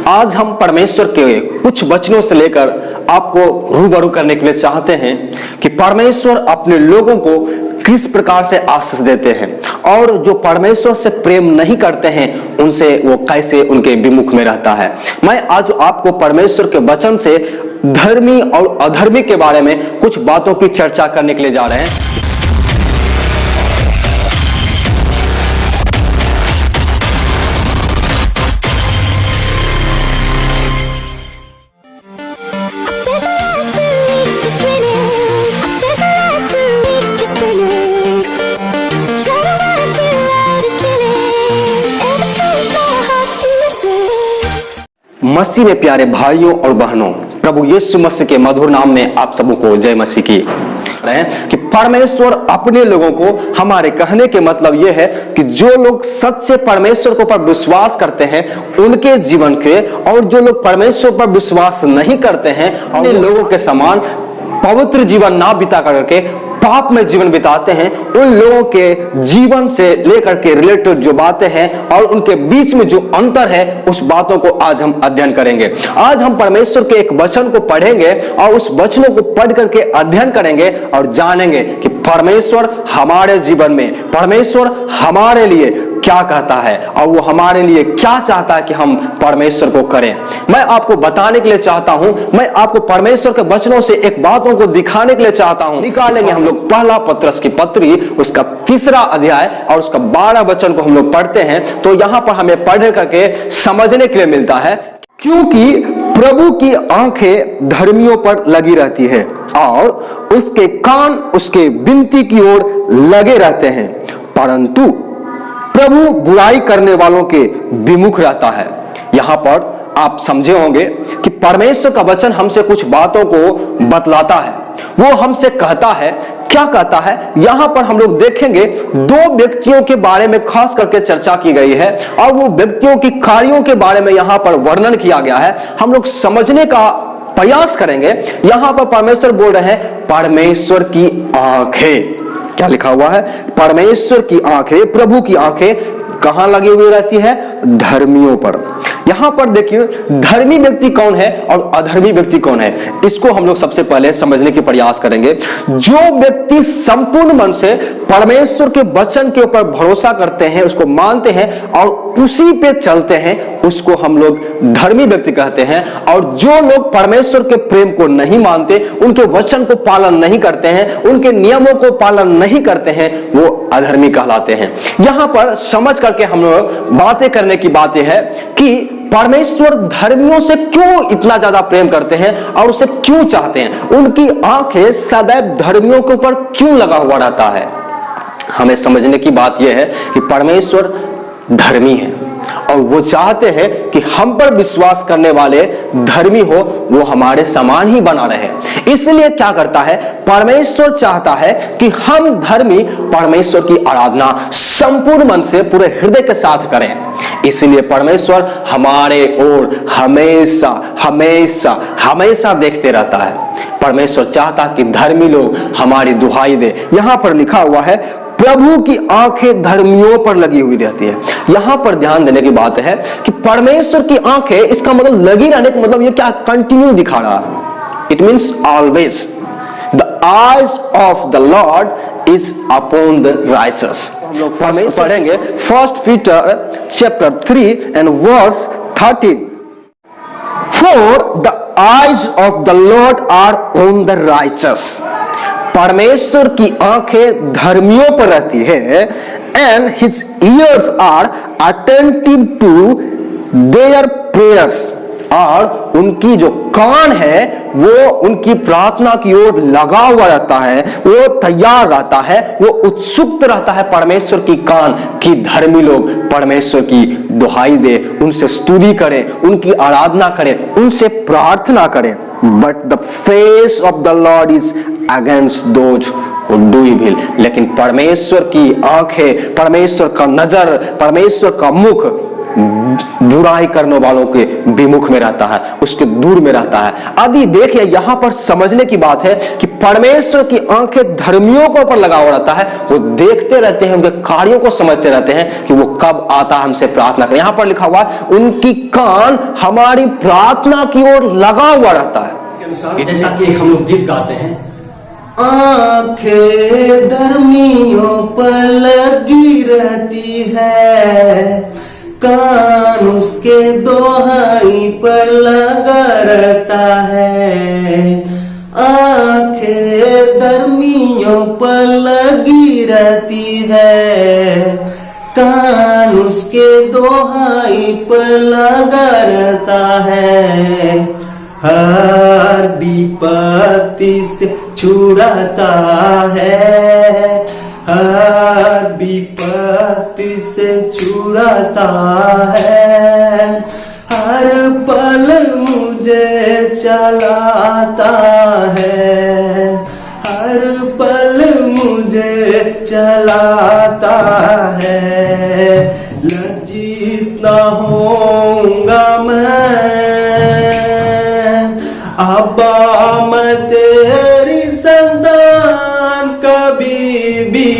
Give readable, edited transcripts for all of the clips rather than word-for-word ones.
आज हम परमेश्वर के कुछ वचनों से लेकर आपको रूबरू करने के लिए चाहते हैं कि परमेश्वर अपने लोगों को किस प्रकार से आशीष देते हैं और जो परमेश्वर से प्रेम नहीं करते हैं उनसे वो कैसे उनके विमुख में रहता है। मैं आज आपको परमेश्वर के वचन से धर्मी और अधर्मी के बारे में कुछ बातों की चर्चा करने के लिए जा रहे हैं। मसीह में प्यारे भाइयों और बहनों, प्रभु यीशु मसीह के मधुर नाम में आप सबको जय मसीह की। कि परमेश्वर अपने लोगों को, हमारे कहने के मतलब यह है कि जो लोग सच्चे परमेश्वर के ऊपर विश्वास करते हैं उनके जीवन के, और जो लोग परमेश्वर पर विश्वास नहीं करते हैं अपने लोगों के समान पवित्र जीवन ना बिता करके पाप में जीवन बिताते हैं, उन लोगों के जीवन से लेकर के रिलेटेड जो बातें हैं और उनके बीच में जो अंतर है उस बातों को आज हम अध्ययन करेंगे। आज हम परमेश्वर के एक वचन को पढ़ेंगे और उस वचनों को पढ़ करके अध्ययन करेंगे और जानेंगे कि परमेश्वर हमारे जीवन में, परमेश्वर हमारे लिए क्या कहता है और वो हमारे लिए क्या चाहता है कि हम परमेश्वर को करें। मैं आपको बताने के लिए चाहता हूं, मैं आपको परमेश्वर के वचनों से एक बातों को दिखाने के लिए चाहता हूं। निकालेंगे हम लोग पहला पत्रस की पत्री, उसका 3रा अध्याय और उसका 12 वचन को हम लोग पढ़ते हैं तो यहां पर हमें पढ़ करके समझने के लिए मिलता है, क्योंकि प्रभु की आंखें धर्मियों पर लगी रहती है और उसके कान उसके विनती की ओर लगे रहते हैं, परंतु प्रभु बुराई करने वालों के विमुख रहता है। यहां पर आप समझे होंगे कि परमेश्वर का वचन हमसे कुछ बातों को बतलाता है, वो हमसे कहता है। क्या कहता है? यहां पर हम लोग देखेंगे 2 व्यक्तियों के बारे में खास करके चर्चा की गई है और वो व्यक्तियों की कार्यों के बारे में यहां पर वर्णन किया गया है। हम लोग समझने का प्रयास करेंगे। यहां पर परमेश्वर बोल रहे हैं परमेश्वर की आंखें, क्या लिखा हुआ है? परमेश्वर की आंखें, प्रभु की आंखें कहां लगी हुई रहती है? धर्मियों पर। यहां पर देखिए धर्मी व्यक्ति कौन है और अधर्मी व्यक्ति कौन है, इसको हम लोग सबसे पहले समझने की प्रयास करेंगे। जो व्यक्ति संपूर्ण मन से परमेश्वर के वचन के ऊपर भरोसा करते हैं, उसको मानते हैं और उसी पे चलते हैं, उसको हम लोग धर्मी व्यक्ति कहते हैं। और जो लोग परमेश्वर के प्रेम को नहीं मानते, उनके वचन को पालन नहीं करते हैं, उनके नियमों को पालन नहीं करते हैं, वो अधर्मी कहलाते हैं। यहां पर समझ करके हम लोग बातें करने की बातें है कि परमेश्वर धर्मियों से क्यों इतना ज्यादा प्रेम करते हैं और उसे क्यों चाहते हैं, उनकी आंखें सदैव धर्मियों के ऊपर क्यों लगा हुआ रहता है। हमें समझने की बात यह है कि परमेश्वर धर्मी है और वो चाहते हैं कि हम पर विश्वास करने वाले धर्मी हो, वो हमारे समान ही बना रहे। इसलिए क्या करता है? परमेश्वर चाहता है कि हम धर्मी परमेश्वर की आराधना संपूर्ण मन से, पूरे हृदय के साथ करें। इसलिए परमेश्वर हमारे ओर हमेशा हमेशा हमेशा देखते रहता है। परमेश्वर चाहता कि धर्मी लोग हमारी दुहाई दे। यहां पर लिखा हुआ है प्रभु की आंखें धर्मियों पर लगी हुई रहती है। यहां पर ध्यान देने की बात है कि परमेश्वर की आंखें, इसका मतलब लगी रहने का मतलब ये क्या? कंटिन्यू दिखा रहा है। It means always. The eyes of the Lord is upon the righteous. हम लोग पढ़ेंगे 1 Peter chapter 3 and verse 13. For the eyes of the Lord are on the righteous. परमेश्वर की आंखें धर्मियों पर रहती है, and his ears are attentive to their prayers. और उनकी जो कान है वो उनकी प्रार्थना की ओर लगा हुआ रहता है, वो तैयार रहता है, वो उत्सुक रहता है परमेश्वर की कान कि धर्मी लोग परमेश्वर की दुहाई दे, उनसे स्तुति करें, उनकी आराधना करें, उनसे प्रार्थना करें। But the face of the Lord is against those who do evil. लेकिन परमेश्वर की आंखें, परमेश्वर का नजर, परमेश्वर का मुख बुराई करने वालों के विमुख में रहता है, उसके दूर में रहता है। आदि देखिए यहां पर समझने की बात है कि परमेश्वर की आंखें धर्मियों के ऊपर लगा हुआ रहता है, वो देखते रहते हैं, उनके कार्यों को समझते रहते हैं कि वो कब आता है हमसे प्रार्थना करें। यहां पर लिखा हुआ उनकी कान हमारी प्रार्थना की ओर लगा हुआ रहता है। जैसा कि हम लोग गीत गाते हैं, आंखें धर्मियों पर लगी रहती है, कान उसके दोहाई पर लगा रहता है। आंखें धर्मियों पर लगी रहती है, कान उसके दोहाई पर लगा रहता है। हर विपत्ति से छुड़ाता है, हर विपत्ति से छुड़ाता है। हर पल मुझे चलाता है, हर पल मुझे चलाता है। लज्जित न होऊंगा मैं, अब्बा मैं तेरी संतान, कभी भी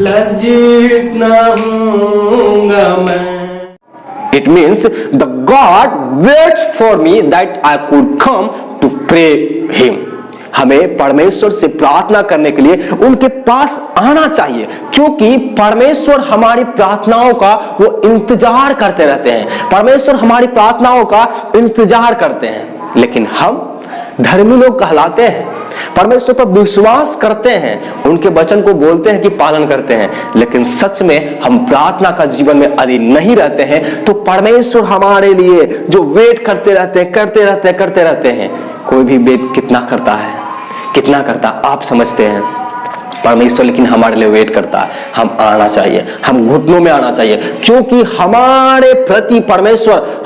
लज्जित न होऊंगा मैं। It means the God waits for me that I could come to pray Him. हमें परमेश्वर से प्रार्थना करने के लिए उनके पास आना चाहिए, क्योंकि परमेश्वर हमारी प्रार्थनाओं का वो इंतजार करते रहते हैं। परमेश्वर हमारी प्रार्थनाओं का इंतजार करते हैं, लेकिन हम धर्मी लोग कहलाते हैं, परमेश्वर पर विश्वास करते हैं, उनके वचन को बोलते हैं कि पालन करते हैं, लेकिन सच में हम प्रार्थना का जीवन में यदि नहीं रहते हैं तो परमेश्वर हमारे लिए जो वेट करते रहते हैं। कोई भी वेट कितना करता आप समझते हैं, परमेश्वर लेकिन हमारे लिए वेट करता है। हम आना चाहिए, हम घुटनों में आना चाहिए, क्योंकि हमारे प्रति परमेश्वर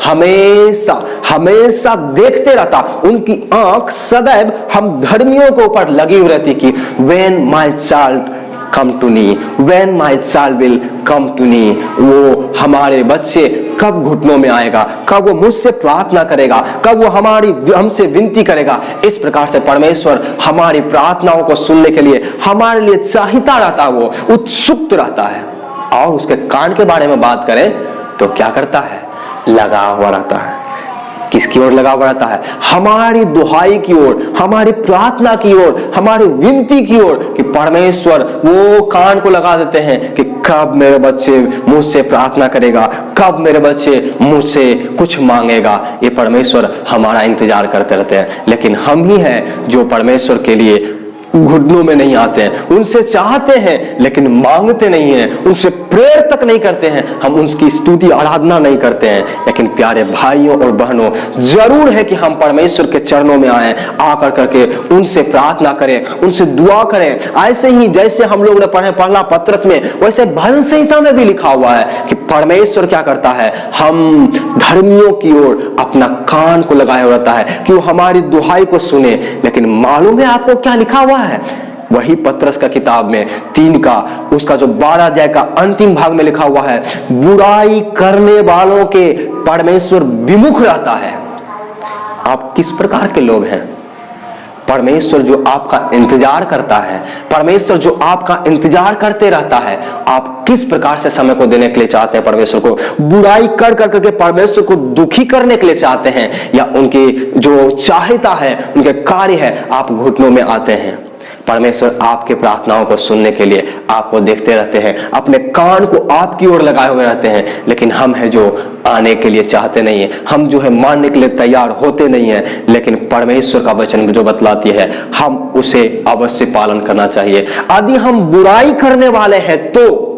हमेशा देखते रहता। उनकी आंख सदैव हम धर्मियों के ऊपर लगी हुई रहती कि when my child come to me, when my child will come to me, वो हमारे बच्चे कब घुटनों में आएगा, कब वो मुझसे प्रार्थना करेगा, कब वो हमसे विनती करेगा। इस प्रकार से परमेश्वर हमारी प्रार्थनाओं को सुनने के लिए हमारे लिए चाहता रहता है, वो उत्सुक रहता है। और उसके कान के बारे में बात करें तो क्या करता है, लगा हुआ रहता है। किसकी ओर लगा हुआ रहता है? हमारी दुहाई की ओर, हमारी प्रार्थना की ओर, हमारी विनती की ओर, कि परमेश्वर वो कान को लगा देते हैं कि कब मेरे बच्चे मुझसे प्रार्थना करेगा, कब मेरे बच्चे मुझसे कुछ मांगेगा। ये परमेश्वर हमारा इंतजार करते रहते हैं, लेकिन हम ही हैं जो परमेश्वर के लिए घुटनों में नहीं आते हैं। उनसे चाहते हैं लेकिन मांगते नहीं हैं, उनसे प्रेयर तक नहीं करते हैं, हम उनकी स्तुति आराधना नहीं करते हैं। लेकिन प्यारे भाइयों और बहनों, जरूर है कि हम परमेश्वर के चरणों में आए, आकर करके उनसे प्रार्थना करें, उनसे दुआ करें। ऐसे ही जैसे हम लोग ने पढ़ा पत्रस में, वैसे भजन संहिता में भी लिखा हुआ है कि परमेश्वर क्या करता है, हम धर्मियों की ओर अपना कान को लगाए रहता है कि वो हमारी दुहाई को सुने। लेकिन मालूम है आपको क्या लिखा हुआ है? वही पत्रस का किताब में 3 का उसका जो 12 अध्याय का अंतिम भाग में लिखा हुआ है, बुराई करने वालों के परमेश्वर विमुख रहता है। आप किस प्रकार के लोग हैं? परमेश्वर जो आपका इंतजार करता है, परमेश्वर जो आपका इंतजार करते रहता है, आप किस प्रकार से समय को देने के लिए चाहते हैं परमेश्वर को? बुराई कर करके परमेश्वर को दुखी करने के लिए चाहते हैं, या उनकी जो चाहता है, उनके कार्य है, आप घुटनों में आते हैं? परमेश्वर आपके प्रार्थनाओं को सुनने के लिए आपको देखते रहते हैं, अपने कान को आपकी ओर लगाए हुए रहते हैं, लेकिन हम हैं जो आने के लिए चाहते नहीं है, हम जो है मानने के लिए तैयार होते नहीं है। लेकिन परमेश्वर का वचन जो बतलाती है, हम उसे अवश्य पालन करना चाहिए। यदि हम बुराई करने वाले हैं तो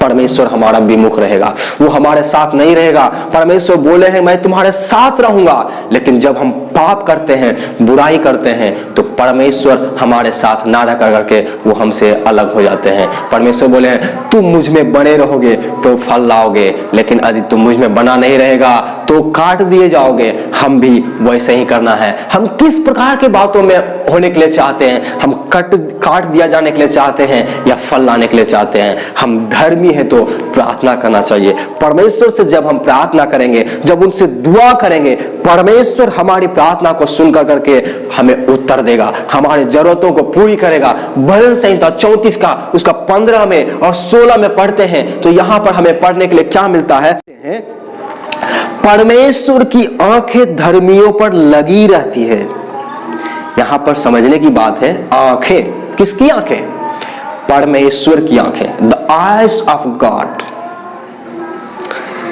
परमेश्वर हमारा विमुख रहेगा, वो हमारे साथ नहीं रहेगा। परमेश्वर बोले हैं मैं तुम्हारे साथ रहूंगा, लेकिन जब हम पाप करते हैं, बुराई करते हैं, तो परमेश्वर हमारे साथ ना रह करके वो हमसे अलग हो जाते हैं। परमेश्वर बोले हैं तुम मुझ में बने रहोगे तो फल लाओगे, लेकिन यदि तुम मुझ में बना नहीं रहेगा तो काट दिए जाओगे। हम भी वैसे ही करना है। हम किस प्रकार के बातों में होने के लिए चाहते हैं? हम काट दिया जाने के लिए चाहते हैं या फल लाने के लिए चाहते हैं? हम धर्मी है तो प्रार्थना करना चाहिए। परमेश्वर से जब हम प्रार्थना करेंगे, जब उनसे दुआ करेंगे, परमेश्वर हमारी प्रार्थना को सुनकर करके हमें उत्तर देगा, हमारी जरूरतों को पूरी करेगा। भजन संहिता 34 का उसका 15 में और 16 में पढ़ते हैं तो यहां पर हमें पढ़ने के लिए क्या मिलता है? परमेश्वर की आंखें धर्मियों पर लगी रहती है। यहां पर समझने की बात है, आंखें किसकी आंखें? परमेश्वर की आंखें, द आईज ऑफ गॉड।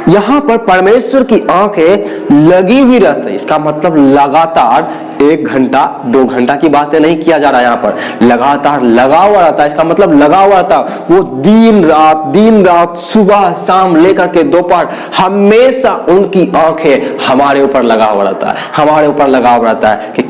यहां पर परमेश्वर की आंखें लगी हुई रहती है। इसका मतलब लगातार 1 घंटा 2 घंटा की बातें नहीं किया जा रहा है, यहां पर लगातार लगा हुआ रहता है। इसका मतलब लगा हुआ रहता है, वो दिन रात सुबह शाम लेकर के दोपहर हमेशा उनकी आंखें हमारे ऊपर लगा हुआ रहता है, हमारे ऊपर लगा हुआ रहता है कि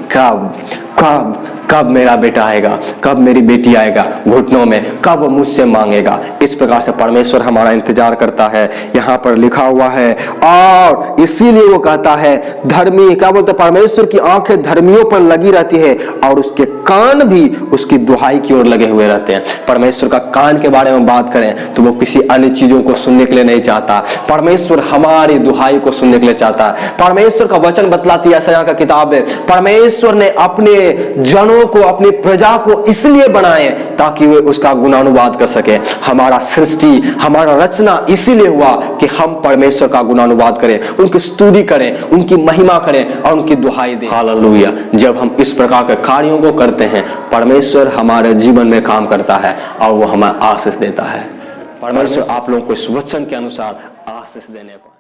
कब मेरा बेटा आएगा, कब मेरी बेटी आएगा घुटनों में, कब वो मुझसे मांगेगा। इस प्रकार से परमेश्वर हमारा इंतजार करता है। यहाँ पर लिखा हुआ है और इसीलिए वो कहता है धर्मी, क्या बोलते हैं? परमेश्वर की आंखें धर्मियों पर लगी रहती है और उसके कान भी उसकी दुहाई की ओर लगे हुए रहते हैं। परमेश्वर का कान के बारे में बात करें तो वो किसी अन्य चीजों को सुनने के लिए नहीं चाहता, परमेश्वर हमारी दुहाई को सुनने के लिए चाहता है। परमेश्वर का वचन बतलाती है, यशायाह का किताब है, परमेश्वर ने अपने जनों को, अपनी प्रजा को इसलिए बनाए ताकि वे उसका गुणानुवाद कर सके। हमारा सृष्टि, हमारा रचना इसीलिए हुआ कि हम परमेश्वर का गुणानुवाद करें, उनकी स्तुति करें, उनकी महिमा करें और उनकी दुहाई दें। हालेलुया। जब हम इस प्रकार के कार्यों को करते हैं, परमेश्वर हमारे जीवन में काम करता है और वो हमें आशीष देता है। परमेश्वर आप लोगों को इस वचन के अनुसार आशीष देने पर